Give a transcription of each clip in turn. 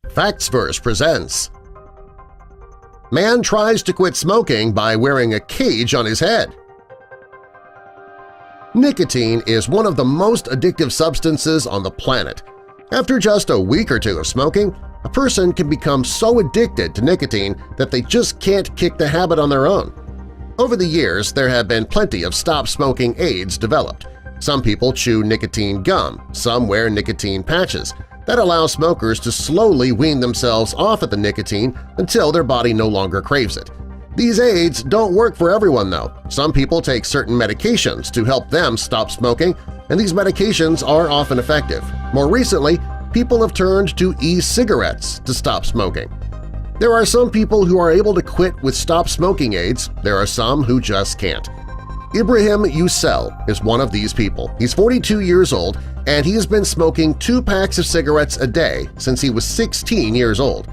Factsverse presents Man tries to quit smoking by wearing a cage on his head. Nicotine is one of the most addictive substances on the planet. After just a week or two of smoking, a person can become so addicted to nicotine that they just can't kick the habit on their own. Over the years, there have been plenty of stop-smoking aids developed. Some people chew nicotine gum, some wear nicotine patches. That allows smokers to slowly wean themselves off of the nicotine until their body no longer craves it. These aids don't work for everyone, though. Some people take certain medications to help them stop smoking, and these medications are often effective. More recently, people have turned to e-cigarettes to stop smoking. There are some people who are able to quit with stop-smoking aids. There are some who just can't. Ibrahim Youssel is one of these people. He's 42 years old, and he has been smoking 2 packs of cigarettes a day since he was 16 years old.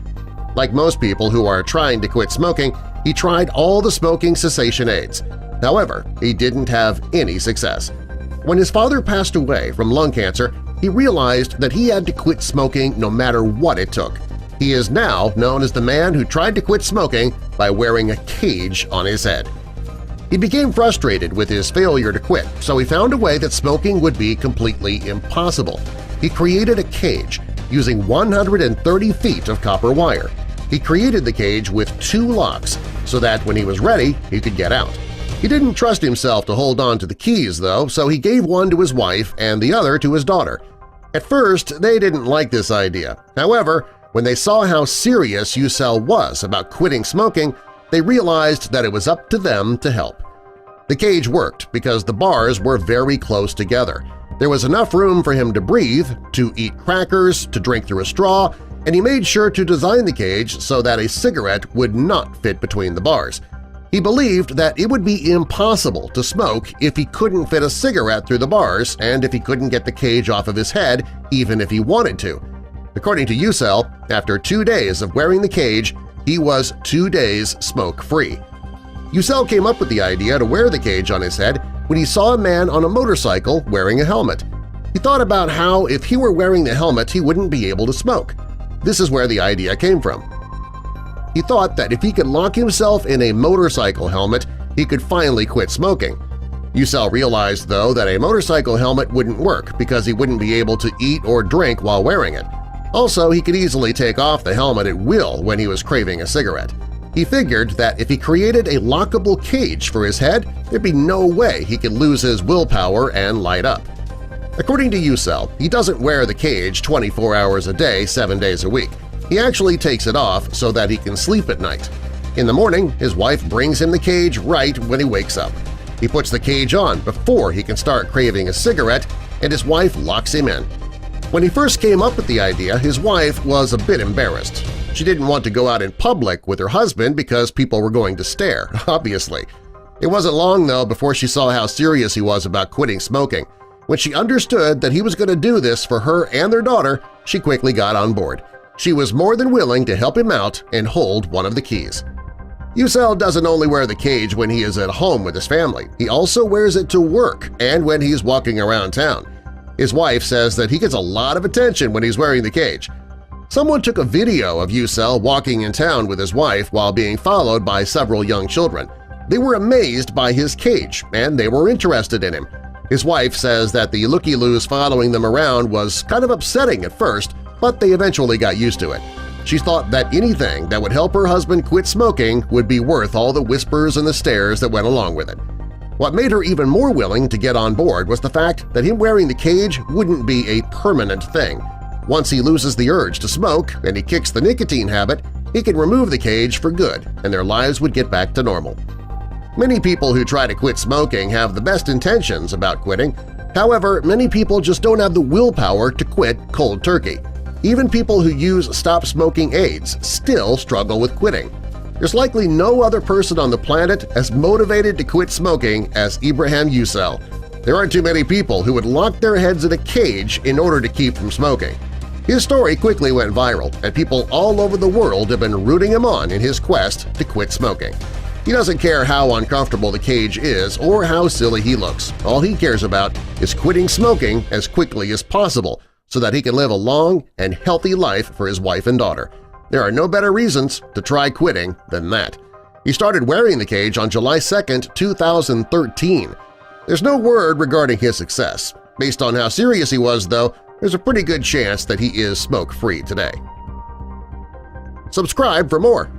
Like most people who are trying to quit smoking, he tried all the smoking cessation aids. However, he didn't have any success. When his father passed away from lung cancer, he realized that he had to quit smoking no matter what it took. He is now known as the man who tried to quit smoking by wearing a cage on his head. He became frustrated with his failure to quit, so he found a way that smoking would be completely impossible. He created a cage using 130 feet of copper wire. He created the cage with 2 locks so that when he was ready, he could get out. He didn't trust himself to hold on to the keys, though, so he gave one to his wife and the other to his daughter. At first, they didn't like this idea. However, when they saw how serious Youssel was about quitting smoking, they realized that it was up to them to help. The cage worked because the bars were very close together. There was enough room for him to breathe, to eat crackers, to drink through a straw, and he made sure to design the cage so that a cigarette would not fit between the bars. He believed that it would be impossible to smoke if he couldn't fit a cigarette through the bars and if he couldn't get the cage off of his head even if he wanted to. According to Youssel, after 2 days of wearing the cage, he was 2 days smoke-free. Youssel came up with the idea to wear the cage on his head when he saw a man on a motorcycle wearing a helmet. He thought about how if he were wearing the helmet he wouldn't be able to smoke. This is where the idea came from. He thought that if he could lock himself in a motorcycle helmet, he could finally quit smoking. Youssel realized, though, that a motorcycle helmet wouldn't work because he wouldn't be able to eat or drink while wearing it. Also, he could easily take off the helmet at will when he was craving a cigarette. He figured that if he created a lockable cage for his head, there'd be no way he could lose his willpower and light up. According to Youssel, he doesn't wear the cage 24 hours a day, 7 days a week. He actually takes it off so that he can sleep at night. In the morning, his wife brings him the cage right when he wakes up. He puts the cage on before he can start craving a cigarette, and his wife locks him in. When he first came up with the idea, his wife was a bit embarrassed. She didn't want to go out in public with her husband because people were going to stare, obviously. It wasn't long, though, before she saw how serious he was about quitting smoking. When she understood that he was going to do this for her and their daughter, she quickly got on board. She was more than willing to help him out and hold one of the keys. Youssel doesn't only wear the cage when he is at home with his family, he also wears it to work and when he's walking around town. His wife says that he gets a lot of attention when he's wearing the cage. Someone took a video of Youssel walking in town with his wife while being followed by several young children. They were amazed by his cage, and they were interested in him. His wife says that the looky-loos following them around was kind of upsetting at first, but they eventually got used to it. She thought that anything that would help her husband quit smoking would be worth all the whispers and the stares that went along with it. What made her even more willing to get on board was the fact that him wearing the cage wouldn't be a permanent thing. Once he loses the urge to smoke and he kicks the nicotine habit, he can remove the cage for good and their lives would get back to normal. Many people who try to quit smoking have the best intentions about quitting. However, many people just don't have the willpower to quit cold turkey. Even people who use stop-smoking aids still struggle with quitting. There's likely no other person on the planet as motivated to quit smoking as Ibrahim Youssel. There aren't too many people who would lock their heads in a cage in order to keep from smoking. His story quickly went viral, and people all over the world have been rooting him on in his quest to quit smoking. He doesn't care how uncomfortable the cage is or how silly he looks. All he cares about is quitting smoking as quickly as possible, so that he can live a long and healthy life for his wife and daughter. There are no better reasons to try quitting than that. He started wearing the cage on July 2, 2013. There's no word regarding his success. Based on how serious he was, though, there's a pretty good chance that he is smoke-free today. Subscribe for more